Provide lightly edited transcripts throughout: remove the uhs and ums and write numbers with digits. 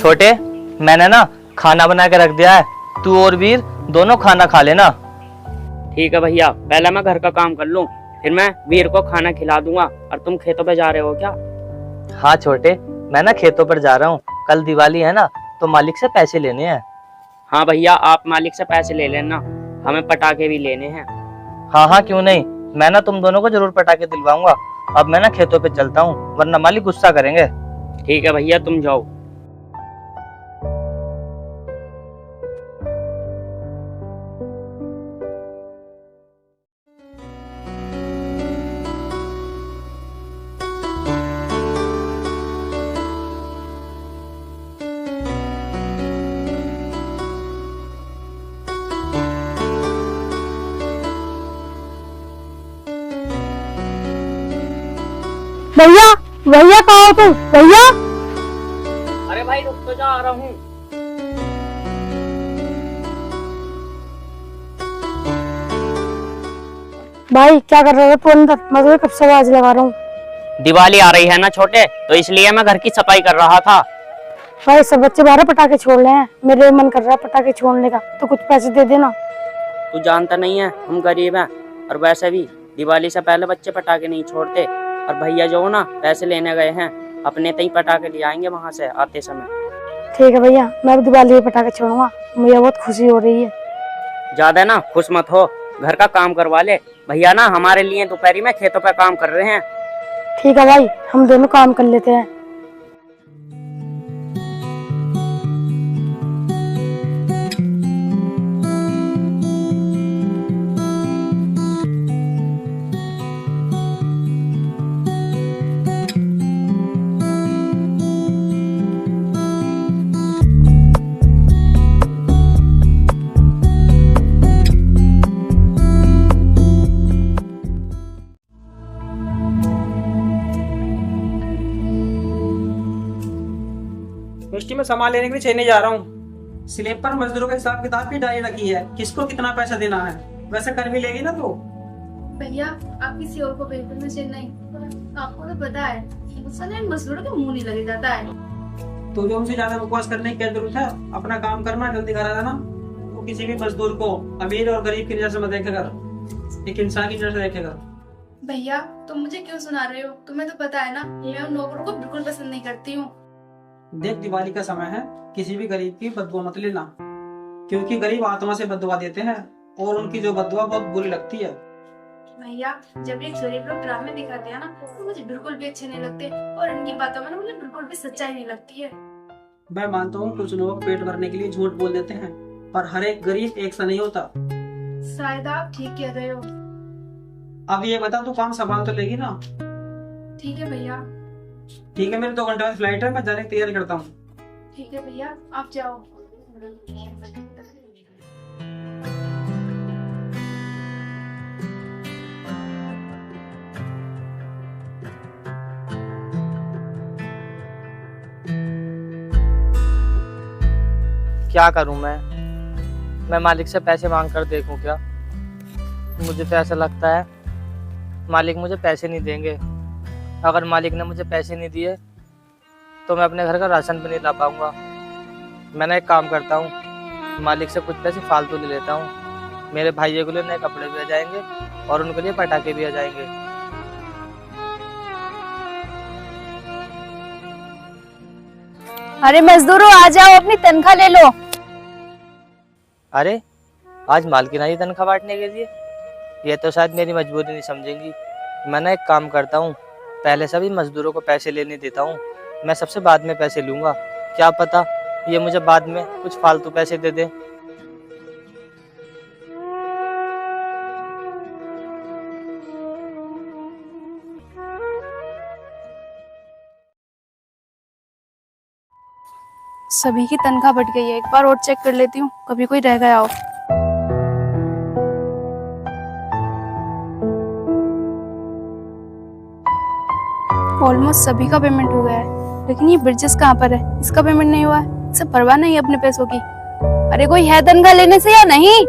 छोटे, मैंने ना खाना बना के रख दिया है, तू और वीर दोनों खाना खा लेना। ठीक है भैया, पहले मैं घर का काम कर लूं, फिर मैं वीर को खाना खिला दूंगा। और तुम खेतों पे जा रहे हो क्या? हाँ छोटे, मैं ना खेतों पर जा रहा हूँ, कल दिवाली है ना, तो मालिक से पैसे लेने हैं। हाँ भैया, आप मालिक से पैसे ले लेना, हमें पटाखे भी लेने हैं। हाँ हाँ क्यों नहीं, मैं ना तुम दोनों को जरूर पटाखे दिलवाऊंगा। अब मैं ना खेतों पे चलता हूँ, वरना मालिक गुस्सा करेंगे। ठीक है भैया, तुम जाओ। भैया, भैया कहाँ हो तुम? भैया, अरे भाई रुक तो जा, आ रहा हूँ। भाई क्या कर रहे हो तू अंदर? मैं तो कब से आवाज लगा रहा हूँ। दिवाली आ रही है ना छोटे, तो इसलिए मैं घर की सफाई कर रहा था। भाई सब बच्चे बाहर पटाखे छोड़ रहे हैं, मेरे मन कर रहा है पटाखे छोड़ने का, तो कुछ पैसे दे देना। तू जानता नहीं है, हम गरीब हैं, और वैसे भी दिवाली से पहले बच्चे पटाखे नहीं छोड़ते। और भैया जो ना पैसे लेने गए हैं, अपने तई पटाखे ले आएंगे वहां से आते समय। ठीक है भैया, मैं अब दिवाली में पटाखे छोड़ूंगा, मुझे बहुत खुशी हो रही है। ज्यादा ना खुश मत हो, घर का काम करवा ले। भैया ना हमारे लिए दोपहरी में खेतों पे काम कर रहे हैं। ठीक है भाई, हम दोनों काम कर लेते हैं। मिष्टी में सामान लेने के लिए चेन्नई जा रहा हूँ। स्लिप पर मजदूरों के हिसाब किताब की डायरी रखी है, किसको कितना पैसा देना है। वैसे कर भी लेगी ना तू? भैया, आप किसी और को भेज दो चेन्नई, आपको तो पता है गुस्सा ना मजदूरों के मुंह नहीं लगे जाता है। तो जो उनसे ज्यादा बकवास करने की क्या जरूरत है, अपना काम करना, जल्दी करा देना। तो किसी भी मजदूर को अमीर और गरीब की नजर से मत देखेगा, एक इंसान की नजर से देखेगा। भैया, तुम मुझे क्यों सुना रहे हो? तुम्हें तो पता है ना, मैं उन नौकरों को बिल्कुल पसंद नहीं करती हूँ। देख, दिवाली का समय है, किसी भी गरीब की बददुआ मत लेना, क्योंकि गरीब आत्मा से बददुआ देते हैं और उनकी जो बददुआ बहुत बुरी लगती है। भैया, जब ये गरीब लोग ड्रामे दिखाते हैं ना, तो मुझे बिल्कुल भी अच्छे नहीं लगते, और इनकी बातों में ना मुझे बिल्कुल भी सच्चाई नहीं लगती है। मैं मानता हूँ कुछ लोग पेट भरने के लिए झूठ बोल देते हैं, पर हर एक गरीब एक सा नहीं होता। शायद आप ठीक कह रहे हो। अब ये बता, तू काम संभाल तो लेगी ना? ठीक है भैया। ठीक है, मेरी 2 घंटे बाद फ्लाइट है, मैं जाने की तैयारी करता हूँ। ठीक है भैया, आप जाओ। क्या करूं मैं मालिक से पैसे मांग कर देखूं क्या? मुझे तो ऐसा लगता है मालिक मुझे पैसे नहीं देंगे। अगर मालिक ने मुझे पैसे नहीं दिए तो मैं अपने घर का राशन भी नहीं ला पाऊंगा। मैं ना एक काम करता हूँ, मालिक से कुछ पैसे फालतू ले लेता हूँ, मेरे भाइयों के लिए नए कपड़े भी आ जाएंगे और उनके लिए पटाखे भी आ जाएंगे। अरे मजदूरों आ जाओ, अपनी तनख्वाह ले लो। अरे आज मालकिन आई तनख्वाह बांटने के लिए, ये तो शायद मेरी मजबूरी नहीं समझेंगी। मैं ना एक काम करता हूँ, पहले सभी मजदूरों को पैसे लेने देता हूँ, मैं सबसे बाद में पैसे लूँगा। क्या पता ये मुझे बाद में कुछ फालतू पैसे दे दे। सभी की तनख्वाह बढ़ गई है, एक बार और चेक कर लेती हूँ, कभी कोई रह गया हो। ऑलमोस्ट सभी का पेमेंट हो गया है, लेकिन ये ब्रिजेस कहाँ पर है? इसका पेमेंट नहीं हुआ है, इसे परवाह नहीं है अपने पैसों की। अरे कोई है तनख्वाह लेने से या नहीं?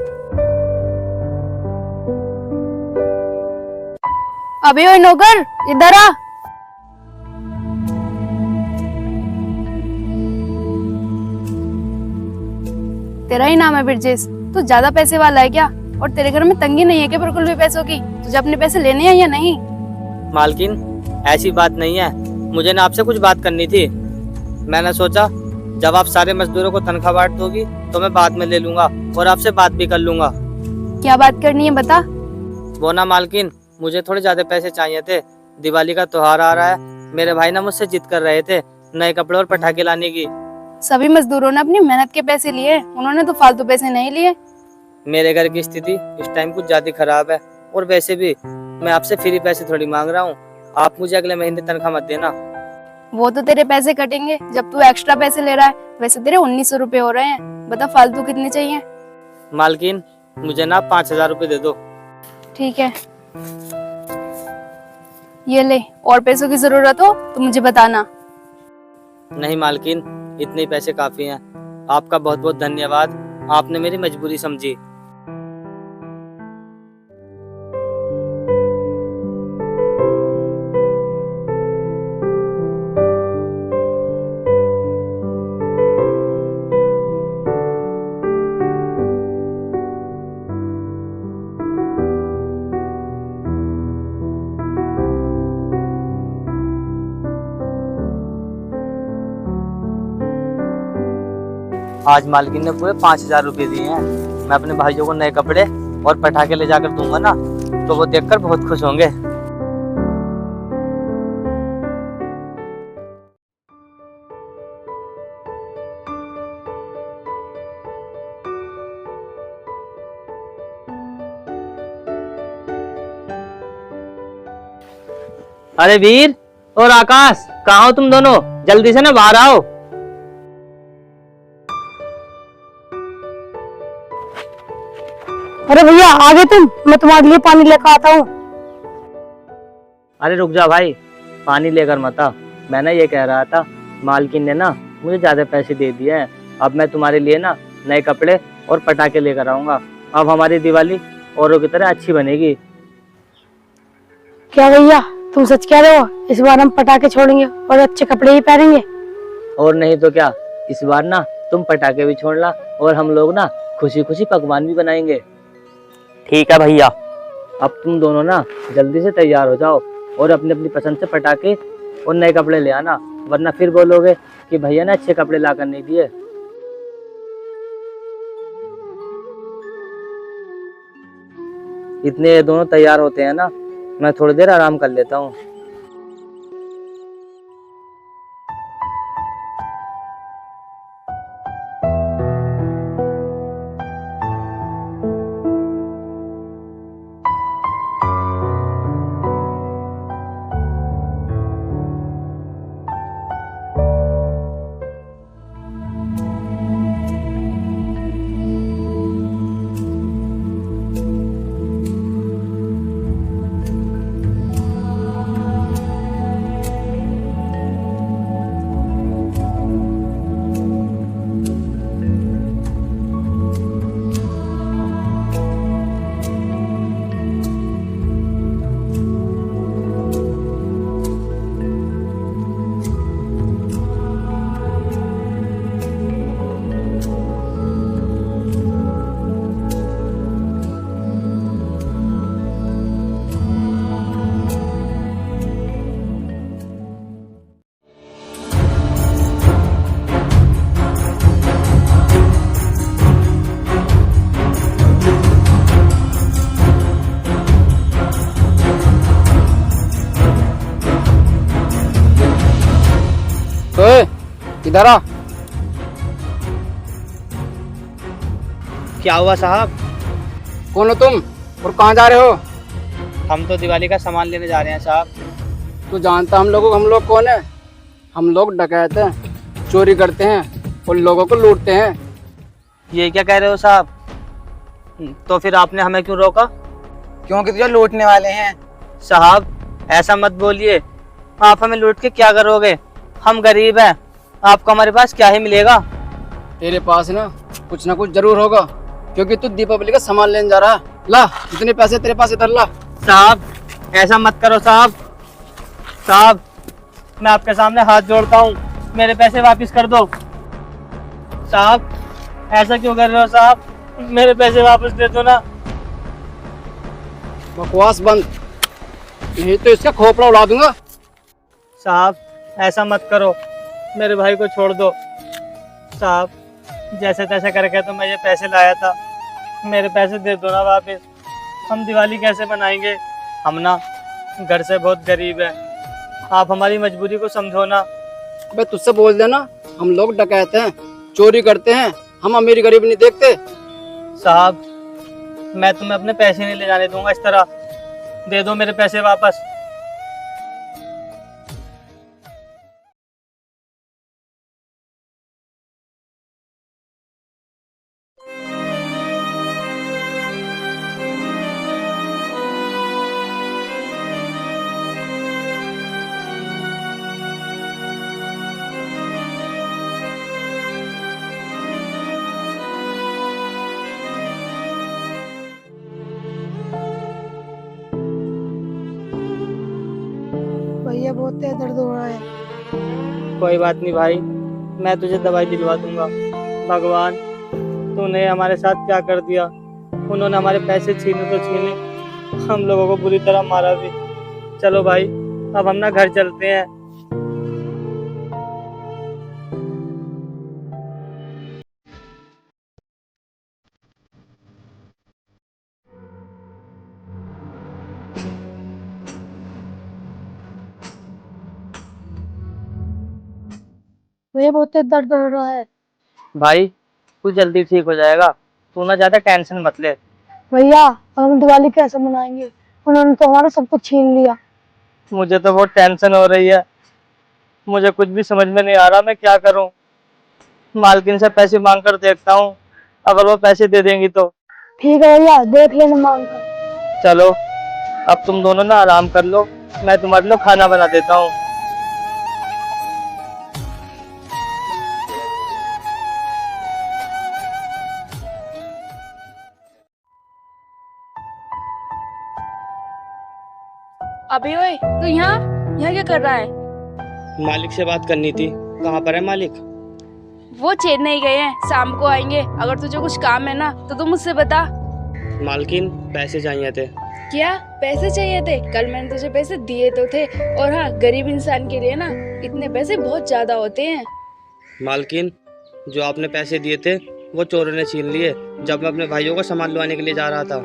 अबे ओए नौकर, इधर आ। तेरा ही नाम है ब्रिजेश, तू ज्यादा पैसे वाला है क्या? और तेरे घर में तंगी नहीं है क्या बिल्कुल भी पैसों की? तुझे अपने पैसे लेने हैं या नहीं? मालकिन ऐसी बात नहीं है, मुझे ना आपसे कुछ बात करनी थी। मैंने सोचा जब आप सारे मजदूरों को तनख्वाह बांट दोगी तो मैं बाद में ले लूंगा और आपसे बात भी कर लूंगा। क्या बात करनी है बता। वो ना मालकिन, मुझे थोड़े ज्यादा पैसे चाहिए थे। दिवाली का त्योहार आ रहा है, मेरे भाई ना मुझसे जिद कर रहे थे नए कपड़े और पटाखे लाने की। सभी मजदूरों ने अपनी मेहनत के पैसे लिए, उन्होंने तो फालतू पैसे नहीं लिए। मेरे घर की स्थिति इस टाइम कुछ ज्यादा खराब है और वैसे भी मैं आपसे फ्री पैसे थोड़ी मांग रहा हूँ। आप मुझे अगले महीने तनख्वाह मत देना। वो तो तेरे पैसे कटेंगे जब तू एक्स्ट्रा पैसे ले रहा है। वैसे तेरे 1900 रुपए हो रहे हैं, बता फालतू कितने चाहिए? मालकिन मुझे ना 5000 रुपए दे दो। ठीक है, ये ले, और पैसों की जरूरत हो तो मुझे बताना। नहीं मालकिन, इतने ही पैसे काफी हैं। आपका बहुत बहुत धन्यवाद, आपने मेरी मजबूरी समझी। आज मालकिन ने पूरे 5000 रुपए दिए हैं। मैं अपने भाइयों को नए कपड़े और पटाखे ले जाकर दूंगा ना, तो वो देखकर बहुत खुश होंगे। अरे वीर और आकाश, कहाँ हो तुम दोनों? जल्दी से ना बाहर आओ। अरे भैया आ गए तुम, मैं तुम्हारे लिए पानी लेकर आता हूँ। अरे रुक जा भाई, पानी लेकर मत आ। मैं ना ये कह रहा था, मालकिन ने ना मुझे ज्यादा पैसे दे दिए हैं। अब मैं तुम्हारे लिए ना नए कपड़े और पटाखे लेकर आऊंगा। अब हमारी दिवाली औरों की तरह अच्छी बनेगी। क्या भैया तुम सच कह रहे हो? इस बार हम पटाखे छोड़ेंगे और अच्छे कपड़े ही पहनेंगे। और नहीं तो क्या, इस बार ना तुम पटाखे भी छोड़ना और हम लोग ना खुशी खुशी पकवान भी बनाएंगे। ठीक है भैया। अब तुम दोनों ना जल्दी से तैयार हो जाओ और अपनी अपनी पसंद से पटाखे और नए कपड़े ले आना, वरना फिर बोलोगे कि भैया ने अच्छे कपड़े लाकर नहीं दिए। इतने ये दोनों तैयार होते हैं ना, मैं थोड़ी देर आराम कर लेता हूँ। इधर आ। क्या हुआ साहब? कौन हो तुम और कहाँ जा रहे हो? हम तो दिवाली का सामान लेने जा रहे हैं साहब। तू जानता हम लोग कौन है? हम लोग डकैत हैं, चोरी करते हैं और लोगों को लूटते हैं। ये क्या कह रहे हो साहब? तो फिर आपने हमें क्यों रोका? क्योंकि तुझे लूटने वाले हैं। साहब ऐसा मत बोलिए, आप हमें लूट के क्या करोगे? हम गरीब हैं, आपको हमारे पास क्या ही मिलेगा? तेरे पास ना कुछ जरूर होगा, क्योंकि तू दीपावली का सामान लेने जा रहा है। ला जितने पैसे तेरे पास इधर ला। साहब ऐसा मत करो साहब। साहब मैं आपके सामने हाथ जोड़ता हूँ, मेरे पैसे वापस कर दो। साहब ऐसा क्यों कर रहे हो साहब? मेरे पैसे वापस दे दो ना। बकवास बंद, नहीं तो इसका खोपड़ा उड़ा दूंगा। साहब ऐसा मत करो, मेरे भाई को छोड़ दो। साहब जैसे तैसे करके तो मैं ये पैसे लाया था, मेरे पैसे दे दो ना वापस। हम दिवाली कैसे मनाएंगे? हम ना घर से बहुत गरीब है, आप हमारी मजबूरी को समझो ना। अबे तुझसे बोल देना, हम लोग डकैते हैं, चोरी करते हैं, हम अमीर गरीब नहीं देखते। साहब मैं तुम्हें अपने पैसे नहीं ले जाने दूंगा इस तरह। दे दो मेरे पैसे वापस। भैया बहुत तेज दर्द हो रहा है। कोई बात नहीं भाई, मैं तुझे दवाई दिलवा दूंगा। भगवान तूने हमारे साथ क्या कर दिया? उन्होंने हमारे पैसे छीने तो छीने, हम लोगों को बुरी तरह मारा भी। चलो भाई अब हम ना घर चलते हैं। भैया बहुत तेज दर्द हो रहा है। भाई तू जल्दी ठीक हो जाएगा, तू ना ज्यादा टेंशन मत ले। भैया अब हम दिवाली कैसे मनाएंगे? उन्होंने तो हमारा सब कुछ छीन लिया। मुझे तो बहुत टेंशन हो रही है, मुझे कुछ भी समझ में नहीं आ रहा मैं क्या करूं। मालकिन से पैसे मांग कर देखता हूँ, अगर वो पैसे दे देंगी तो। ठीक है भैया, देख लेना मांग कर। चलो अब तुम दोनों ना आराम कर लो, मैं तुम्हारे लिए खाना बना देता हूँ। अबे ओए, तू यहाँ यहाँ क्या कर रहा है? मालिक से बात करनी थी। कहाँ पर है मालिक? वो चेन्नई गए हैं, शाम को आएंगे। अगर तुझे कुछ काम है ना तो तू मुझसे बता। मालकिन पैसे चाहिए थे। क्या पैसे चाहिए थे? कल मैंने तुझे पैसे दिए तो थे। और हाँ, गरीब इंसान के लिए ना इतने पैसे बहुत ज्यादा होते हैं। मालकिन जो आपने पैसे दिए थे वो चोरों ने छीन लिए, जब मैं अपने भाइयों को सामान लवाने के लिए जा रहा था।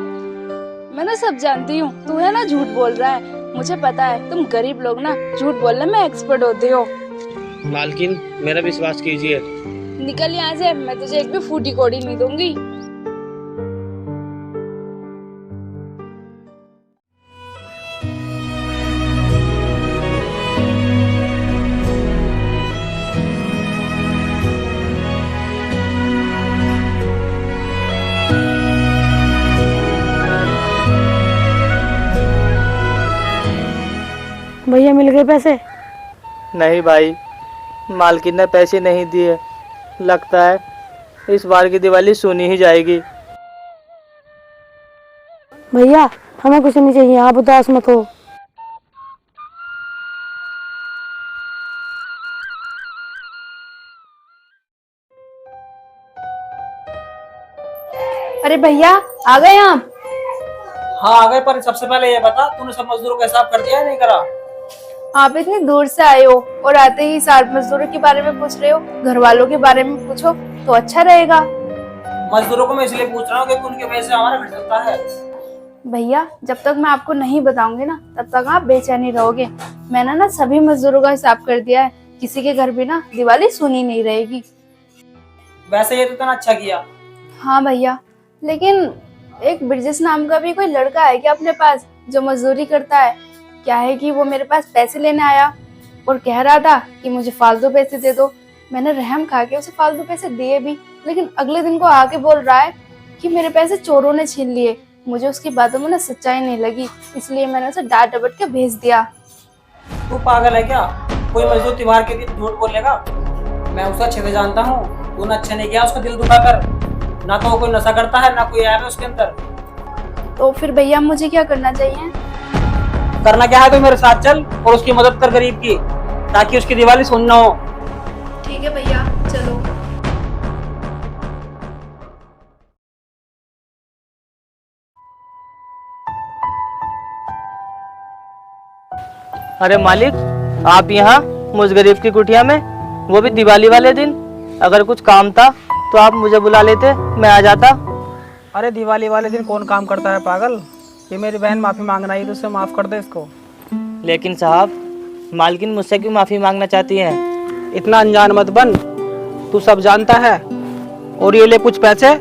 मैं ना सब जानती हूँ, तू है ना झूठ बोल रहा है। मुझे पता है तुम गरीब लोग ना झूठ बोलने में एक्सपर्ट होते हो। मालकिन मेरा विश्वास कीजिए। निकल यहाँ से, मैं तुझे एक भी फूटी कौड़ी नहीं दूंगी। भैया मिल गए पैसे? नहीं भाई, मालकिन ने पैसे नहीं दिए। लगता है इस बार की दिवाली सुनी ही जाएगी। भैया हमें कुछ नहीं चाहिए, आप उदास मत हो। अरे भैया आ गए आप? हाँ आ गए, पर सबसे पहले ये बता तूने सब मजदूरों का हिसाब कर दिया है नहीं करा? आप इतनी दूर से आए हो और आते ही 60 मजदूरों के बारे में पूछ रहे हो। घर वालों के बारे में पूछो तो अच्छा रहेगा। मजदूरों को मैं इसलिए पूछ रहा हूँ कि उनके वजह से हमारा घर चलता है। भैया जब तक मैं आपको नहीं बताऊंगी ना तब तक आप बेचैनी रहोगे। मैंने ना सभी मजदूरों का हिसाब कर दिया है, किसी के घर भी ना दिवाली सुनी नहीं रहेगी। वैसे ये तो इतना अच्छा किया। हाँ भैया, लेकिन एक ब्रिजेश नाम का भी कोई लड़का है क्या अपने पास जो मजदूरी करता है? क्या है कि वो मेरे पास पैसे लेने आया और कह रहा था कि मुझे फालतू पैसे दे दो। मैंने रहम खा के उसे फालतू पैसे दिए भी, लेकिन अगले दिन को आके बोल रहा है कि मेरे पैसे चोरों ने छीन लिए। मुझे उसकी बातों में ना सच्चाई नहीं लगी, इसलिए मैंने उसे डांट डपट के भेज दिया। तू पागल है क्या? कोई मजदूर त्योहार के दिन झूठ बोलेगा? मैं उसका अच्छे से जानता हूँ, तूने अच्छा नहीं किया उसका दिल दुखाकर। ना तो वो कोई नशा करता है ना कोई ऐप है उसके अंदर। तो फिर भैया मुझे क्या करना चाहिए? करना क्या है, तो मेरे साथ चल और उसकी मदद कर गरीब की, ताकि उसकी दिवाली सुनना हो। ठीक है भैया चलो। अरे मालिक, आप यहाँ मुझ गरीब की कुटिया में, वो भी दिवाली वाले दिन? अगर कुछ काम था तो आप मुझे बुला लेते, मैं आ जाता। अरे दिवाली वाले दिन कौन काम करता है पागल? ये मेरी बहन माफी मांगना ही तो उससे माफ कर दे इसको। लेकिन साहब, मालकिन मुझसे क्यों माफ़ी मांगना चाहती हैं? इतना अनजान मत बन, तू सब जानता है। और ये ले कुछ पैसे,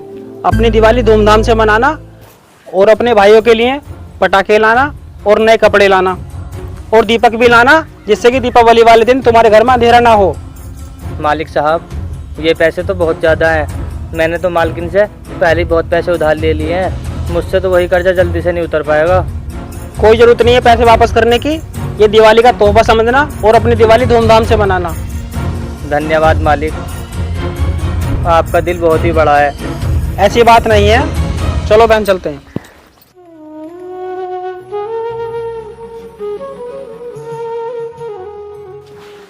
अपनी दिवाली धूमधाम से मनाना और अपने भाइयों के लिए पटाखे लाना और नए कपड़े लाना और दीपक भी लाना, जिससे कि दीपावली वाले दिन तुम्हारे घर में अंधेरा ना हो। मालिक साहब, ये पैसे तो बहुत ज़्यादा हैं। मैंने तो मालकिन से पहले ही बहुत पैसे उधार ले लिए हैं। मुझसे तो वही कर्जा जल्दी से नहीं उतर पाएगा। कोई जरूरत नहीं है पैसे वापस करने की, ये दिवाली का तोहफा समझना और अपनी दिवाली धूमधाम से मनाना। धन्यवाद मालिक, आपका दिल बहुत ही बड़ा है। ऐसी बात नहीं है, चलो बहन चलते हैं।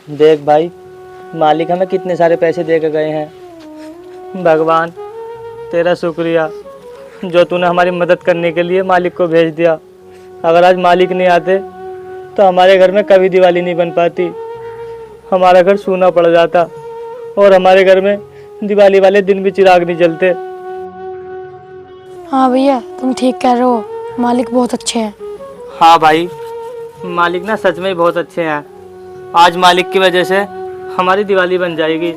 देख भाई, मालिक हमें कितने सारे पैसे दे के गए हैं। भगवान तेरा शुक्रिया, जो तूने हमारी मदद करने के लिए मालिक को भेज दिया। अगर आज मालिक नहीं आते तो हमारे घर में कभी दिवाली नहीं बन पाती। हमारा घर सूना पड़ जाता और हमारे घर में दिवाली वाले दिन भी चिराग नहीं जलते। हाँ भैया, तुम ठीक कह रहे हो, मालिक बहुत अच्छे हैं। हाँ भाई, मालिक ना सच में ही बहुत अच्छे हैं। आज मालिक की वजह से हमारी दिवाली बन जाएगी।